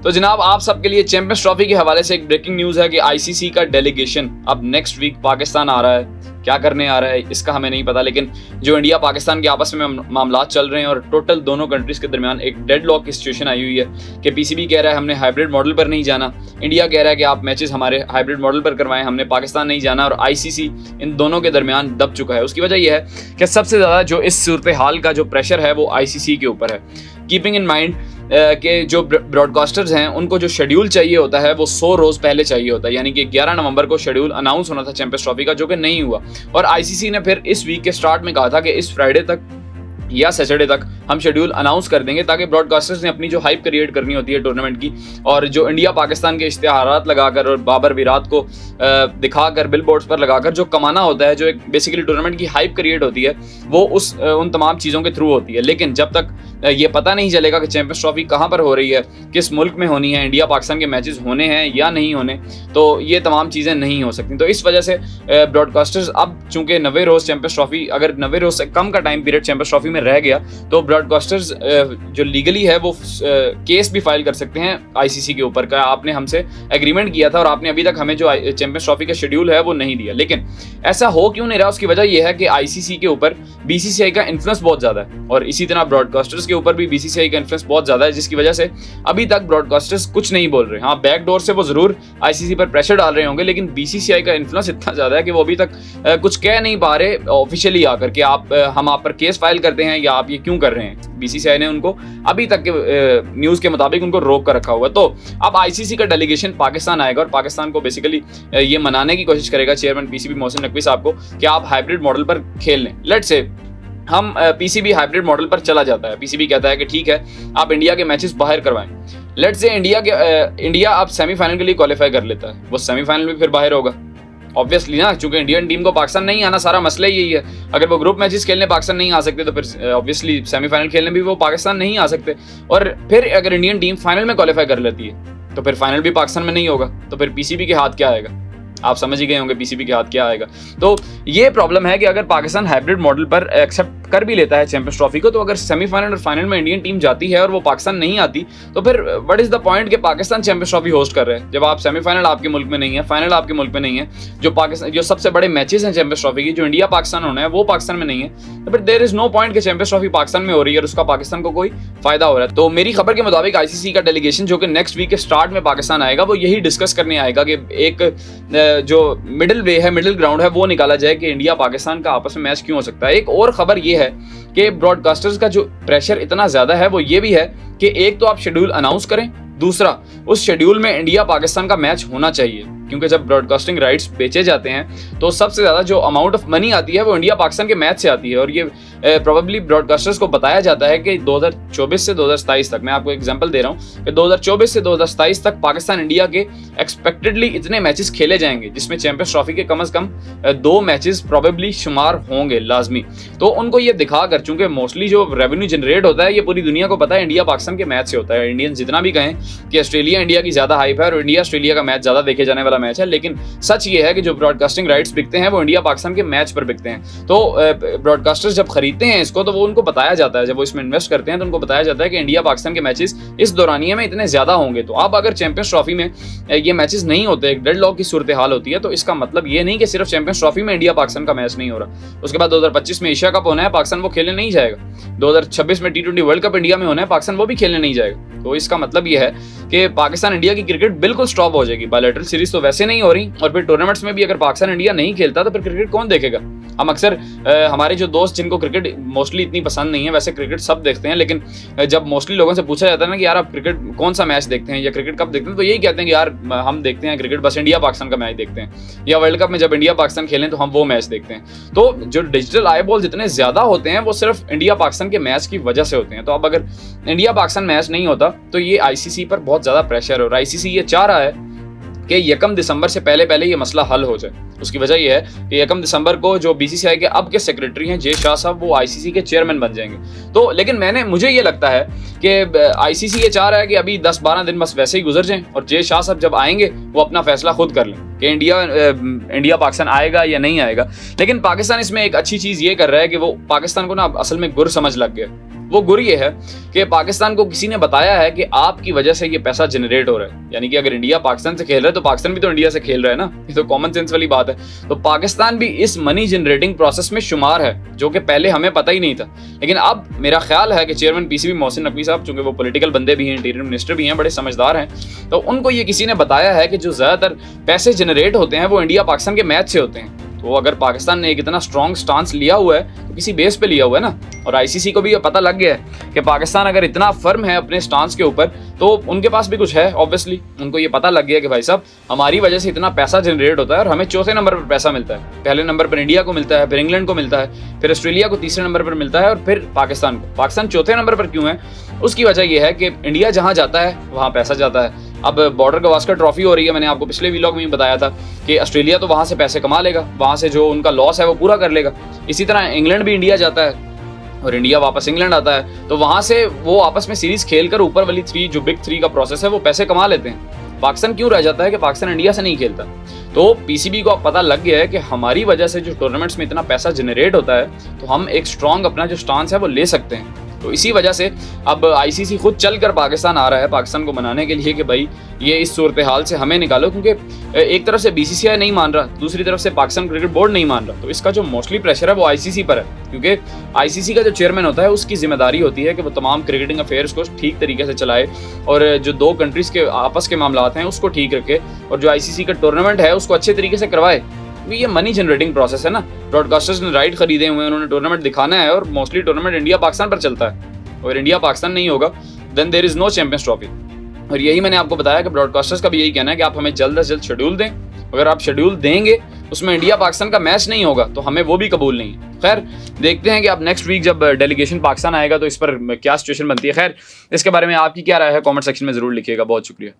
तो जनाब आप सबके लिए चैंपियंस ट्रॉफी के हवाले से एक ब्रेकिंग न्यूज़ है कि आईसीसी का डेलीगेशन अब नेक्स्ट वीक पाकिस्तान आ रहा है। क्या करने आ रहा है इसका हमें नहीं पता, लेकिन जो इंडिया पाकिस्तान के आपस में मामलात चल रहे हैं और टोटल दोनों कंट्रीज के दरमियान एक डेडलॉक की सिचुएशन आई हुई है कि पीसीबी कह रहा है हमने हाइब्रिड मॉडल पर नहीं जाना, इंडिया कह रहा है कि आप मैचेस हमारे हाइब्रिड मॉडल पर करवाएं, हमने पाकिस्तान नहीं जाना, और आईसीसी इन दोनों के दरमियान दब चुका है। उसकी वजह यह है कि सबसे ज़्यादा जो इस सूरत हाल का जो प्रेशर है वो आईसीसी के ऊपर है। कीपिंग इन माइंड कि जो ब्रॉडकास्टर्स हैं उनको जो शेड्यूल चाहिए होता है वो 100 रोज़ पहले चाहिए होता है, यानी कि 11 नवंबर को शेड्यूल अनाउंस होना था चैंपियंस ट्रॉफी का, जो कि नहीं हुआ। और आईसीसी ने फिर इस वीक के स्टार्ट में कहा था कि इस फ्राइडे तक या सैटरडे तक हम शेड्यूल अनाउंस कर देंगे, ताकि ब्रॉडकास्टर्स ने अपनी जो हाइप क्रिएट करनी होती है टूर्नामेंट की, और जो इंडिया पाकिस्तान के इश्तिहारात लगाकर और बाबर विराट को दिखाकर बिलबोर्ड्स पर लगाकर जो कमाना होता है, जो एक बेसिकली टूर्नामेंट की हाइप क्रिएट होती है, वो उन तमाम चीज़ों के थ्रू होती है। लेकिन जब तक ये पता नहीं चलेगा कि चैंपियंस ट्रॉफी कहाँ पर हो रही है, किस मुल्क में होनी है, इंडिया पाकिस्तान के मैचेस होने हैं या नहीं होने, तो ये तमाम चीज़ें नहीं हो सकती। तो इस वजह से ब्रॉडकास्टर्स अब चूंकि 90 रोज़ चैंपियंस ट्रॉफी, अगर 90 रोज़ से कम का टाइम पीरियड चैंपियंस ट्रॉफी में रह गया तो ब्रॉडकास्टर्स जो लीगली है वो केस भी फाइल कर सकते हैं आईसीसी के ऊपर का आपने हमसे एग्रीमेंट किया था और आपने अभी तक हमें जो चैंपियंस ट्रॉफी का शेड्यूल है वो नहीं दिया। लेकिन ऐसा हो क्यों नहीं रहा, उसकी वजह यह है कि आईसीसी के ऊपर बीसीसीआई का इन्फ्लुएंस बहुत ज़्यादा है, और इसी तरह ब्रॉडकास्टर्स के ऊपर भी बीसीसीआई का इन्फ्लुएंस बहुत ज़्यादा है, जिसकी वजह से अभी तक ब्रॉडकास्टर्स कुछ नहीं बोल रहे। हाँ, बैकडोर से वो ज़रूर आईसीसी पर प्रेशर डाल रहे होंगे, लेकिन बीसीसीआई का इन्फ्लुएंस इतना ज़्यादा है कि वो अभी तक कुछ कह नहीं पा रहे ऑफिशियली आकर कि हम आप पर केस फाइल करते हैं या आप ये क्यों कर रहे हैं। बीसीसीआई ने उनको अभी तक के न्यूज़ के मुताबिक उनको रोक कर रखा हुआ है। तो अब आईसीसी का डेलीगेशन पाकिस्तान आएगा और पाकिस्तान को बेसिकली ये मनाने की कोशिश करेगा चेयरमैन पीसीबी मोहसिन नकवी साहब को कि आप हाइब्रिड मॉडल पर खेल लें। लेट्स से हम पीसीबी हाइब्रिड मॉडल पर चला जाता है, पीसीबी कहता है कि ठीक है आप इंडिया के मैचेस बाहर करवाएं। लेट्स से इंडिया अब सेमीफाइनल के लिए क्वालिफाई कर लेता है, वो सेमीफाइनल में फिर बाहर होगा ऑब्वियसली ना, क्योंकि इंडियन टीम को पाकिस्तान नहीं आना, सारा मसला यही है। अगर वो ग्रुप मैचेस खेलने पाकिस्तान नहीं आ सकते तो फिर ऑब्वियसली सेमीफाइनल खेलने भी वो पाकिस्तान नहीं आ सकते, और फिर अगर इंडियन टीम फाइनल में क्वालिफाई कर लेती है तो फिर फाइनल भी पाकिस्तान में नहीं होगा, तो फिर पीसीबी के हाथ क्या आएगा, आप समझ ही गए होंगे पीसीबी के हाथ क्या आएगा। तो ये प्रॉब्लम है कि अगर पाकिस्तान हाइब्रिड मॉडल पर एक्सेप्ट कर भी लेता है चैंपियंस ट्रॉफी को, तो अगर सेमीफाइनल और फाइनल में इंडियन टीम जाती है और वो पाकिस्तान नहीं आती, तो फिर व्हाट इज द पॉइंट कि पाकिस्तान चैंपियंस ट्रॉफी होस्ट कर रहे हैं जब आप सेमीफाइनल आपके मुल्क में नहीं है, फाइनल आपके मुल्क में नहीं है, जो सबसे बड़े मैचेस हैं चैंपियंस ट्रॉफी की, जो इंडिया पाकिस्तान होना है वो पाकिस्तान में नहीं है, तो फिर देयर इज नो पॉइंट कि चैंपियंस ट्रॉफी पाकिस्तान में हो रही है और उसका पाकिस्तान को कोई फायदा हो रहा है। तो मेरी खबर के मुताबिक आईसीसी का डेलीगेशन जो कि नेक्स्ट वीक के स्टार्ट में पाकिस्तान आएगा, वो यही डिस्कस करने आएगा कि एक जो मिडिल वे है, मिडिल ग्राउंड है, वो निकाला जाए कि इंडिया पाकिस्तान का आपस में मैच क्यों हो सकता है। एक और खबर ये है कि ब्रॉडकास्टर्स का जो प्रेशर इतना ज्यादा है वो ये भी है कि एक तो आप शेड्यूल अनाउंस करें, दूसरा उस शेड्यूल में इंडिया पाकिस्तान का मैच होना चाहिए, क्योंकि जब ब्रॉडकास्टिंग राइट्स बेचे जाते हैं तो सबसे ज़्यादा जो अमाउंट ऑफ मनी आती है वो इंडिया पाकिस्तान के मैच से आती है, और ये प्रोबेबली ब्रॉडकास्टर्स को बताया जाता है कि 2024 से 2027 तक, मैं आपको एग्जांपल दे रहा हूँ कि 2024 से 2027 तक पाकिस्तान इंडिया के एक्सपेक्टेडली इतने मैचेस खेले जाएंगे, जिसमें चैंपियंस ट्रॉफी के कम से कम 2 मैचेस प्रोबेबली शुमार होंगे लाजमी। तो उनको ये दिखाकर, चूंकि मोस्टली जो रेवेन्यू जनरेट होता है ये पूरी दुनिया को पता है इंडिया पाकिस्तान के मैच से होता है। इंडियन जितना भी कहें कि ऑस्ट्रेलिया इंडिया की ज़्यादा हाइप है और इंडिया ऑस्ट्रेलिया का मैच ज़्यादा देखे जाने वाला मैच है, लेकिन सच ये है कि जो ब्रॉडकास्टिंग राइट्स बिकते हैं वो इंडिया पाकिस्तान के मैच पर बिकते हैं। तो ब्रॉडकास्टर्स जब खरीदते हैं इसको तो वो उनको बताया जाता है, जब वो इसमें इन्वेस्ट करते हैं तो उनको बताया जाता है कि इंडिया पाकिस्तान के मैचेस इस दौरानिये में इतने ज्यादा होंगे। तो अब अगर चैंपियंस ट्रॉफी में ये मैचेस नहीं होते, एक डेडलॉक की सूरत हाल होती है, तो इसका मतलब ये नहीं कि सिर्फ चैंपियंस ट्रॉफी में इंडिया पाकिस्तान का मैच नहीं हो रहा, उसके बाद 2025 में एशिया कप होना है, पाकिस्तान वो खेलने नहीं जाएगा, 2026 में T20 वर्ल्ड कप इंडिया में होना है, पाकिस्तान वो भी खेलने नहीं जाएगा। तो इसका मतलब ये है कि पाकिस्तान इंडिया की क्रिकेट बिल्कुल स्टॉप हो जाएगी। बायलैटरल सीरीज तो वैसे नहीं हो रही, और फिर टूर्नामेंट्स में भी अगर पाकिस्तान इंडिया नहीं खेलता तो फिर क्रिकेट कौन देखेगा। हम अक्सर हमारे जो दोस्त जिनको क्रिकेट मोस्टली इतनी पसंद नहीं है, वैसे क्रिकेट सब देखते हैं, लेकिन जब मोस्टली लोगों से पूछा जाता है ना कि यार आप क्रिकेट कौन सा मैच देखते हैं या क्रिकेट कब देखते हैं, तो यही कहते हैं कि यार हम देखते हैं क्रिकेट बस इंडिया पाकिस्तान का मैच देखते हैं, या वर्ल्ड कप में जब इंडिया पाकिस्तान खेलें तो हम वो मैच देखते हैं। तो जो डिजिटल आई बॉल जितने ज्यादा होते हैं वो सिर्फ इंडिया पाकिस्तान के मैच की वजह से होते हैं। तो अब अगर इंडिया पाकिस्तान मैच नहीं होता तो ये आईसीसी पर बहुत ज्यादा प्रेशर है, और आईसीसी ये चाह रहा है कि 1 दिसंबर से पहले ये मसला हल हो जाए। उसकी वजह यह है कि 1 दिसंबर को जो बीसीसीआई के अब के सेक्रेटरी हैं जे शाह साहब, वो आईसीसी के चेयरमैन बन जाएंगे। तो लेकिन मुझे ये लगता है कि आईसीसी ये चाह रहा है कि अभी 10-12 दिन बस वैसे ही गुजर जाएं, और जे शाह साहब जब आएंगे वो अपना फैसला खुद कर लें कि इंडिया पाकिस्तान आएगा या नहीं आएगा। लेकिन पाकिस्तान इसमें एक अच्छी चीज़ ये कर रहा है कि वो पाकिस्तान को ना असल में गुर समझ लग गया। वो गुर ये है कि पाकिस्तान को किसी ने बताया है कि आपकी वजह से ये पैसा जनरेट हो रहा है। यानी कि अगर इंडिया पाकिस्तान से खेल रहा है तो पाकिस्तान भी तो इंडिया से खेल रहा है ना, ये तो कॉमन सेंस वाली बात है। तो पाकिस्तान भी इस मनी जनरेटिंग प्रोसेस में शुमार है, जो कि पहले हमें पता ही नहीं था। लेकिन अब मेरा ख्याल है कि चेयरमैन पीसीबी मोहसिन नकवी साहब, चूंकि वो पॉलिटिकल बंदे भी हैं, इंटीरियर मिनिस्टर भी हैं, बड़े समझदार हैं, तो उनको ये किसी ने बताया है कि जो ज्यादातर पैसे जनरेट होते हैं वो इंडिया पाकिस्तान के मैच से होते हैं। तो अगर पाकिस्तान ने एक इतना स्ट्रॉन्ग स्टांस लिया हुआ है तो किसी बेस पे लिया हुआ है ना। और आईसीसी को भी ये पता लग गया है कि पाकिस्तान अगर इतना फर्म है अपने स्टांस के ऊपर तो उनके पास भी कुछ है। ऑब्वियसली उनको ये पता लग गया कि भाई साहब हमारी वजह से इतना पैसा जनरेट होता है और हमें चौथे नंबर पर पैसा मिलता है। पहले नंबर पर इंडिया को मिलता है, फिर इंग्लैंड को मिलता है, फिर ऑस्ट्रेलिया को तीसरे नंबर पर मिलता है और फिर पाकिस्तान को। पाकिस्तान चौथे नंबर पर क्यों है? उसकी वजह यह है कि इंडिया जहाँ जाता है वहाँ पैसा जाता है। अब बॉर्डर गवास्कर ट्रॉफी हो रही है, मैंने आपको पिछले व्लॉग में बताया था कि ऑस्ट्रेलिया तो वहाँ से पैसे कमा लेगा, वहाँ से जो उनका लॉस है वो पूरा कर लेगा। इसी तरह इंग्लैंड भी इंडिया जाता है और इंडिया वापस इंग्लैंड आता है, तो वहाँ से वो आपस में सीरीज खेलकर ऊपर वाली 3 जो बिग 3 का प्रोसेस है वो पैसे कमा लेते हैं। पाकिस्तान क्यों रह जाता है कि पाकिस्तान इंडिया से नहीं खेलता? तो पीसीबी को अब पता लग गया है कि हमारी वजह से जो टूर्नामेंट्स में इतना पैसा जनरेट होता है तो हम एक स्ट्रॉन्ग अपना जो स्टांस है वो ले सकते हैं। तो इसी वजह से अब आईसीसी खुद चलकर पाकिस्तान आ रहा है पाकिस्तान को मनाने के लिए कि भाई ये इस सूरत हाल से हमें निकालो, क्योंकि एक तरफ से बीसीसीआई नहीं मान रहा, दूसरी तरफ से पाकिस्तान क्रिकेट बोर्ड नहीं मान रहा। तो इसका जो मोस्टली प्रेशर है वो आईसीसी पर है, क्योंकि आईसीसी का जो चेयरमैन होता है उसकी जिम्मेदारी होती है कि वो तमाम क्रिकेटिंग अफेयर्स को ठीक तरीके से चलाए और जो 2 कंट्रीज के आपस के मामलात हैं उसको ठीक रखे और जो आईसीसी का टूर्नामेंट है उसको अच्छे तरीके से करवाए। ये मनी जनरेटिंग प्रोसेस है ना, ब्रॉडकास्टर्स ने राइट खरीदे हुए हैं, उन्होंने टूर्नामेंट दिखाना है और मोस्टली टूर्नामेंट इंडिया पाकिस्तान पर चलता है। अगर इंडिया पाकिस्तान नहीं होगा then there is no Champions Trophy. और यही मैंने आपको बताया कि ब्रॉडकास्टर्स का भी यही कहना है कि आप हमें जल्द से जल्द शेड्यूल दें। अगर आप शेड्यूल देंगे उसमें इंडिया पाकिस्तान का मैच नहीं होगा तो हमें वो भी कबूल नहीं है। खैर देखते हैं कि अब नेक्स्ट वीक जब डेलीगेशन पाकिस्तान आएगा तो इस पर क्या सिचुएशन बनती है। खैर इसके बारे में आपकी क्या राय है कमेंट सेक्शन में जरूर लिखिएगा। बहुत शुक्रिया।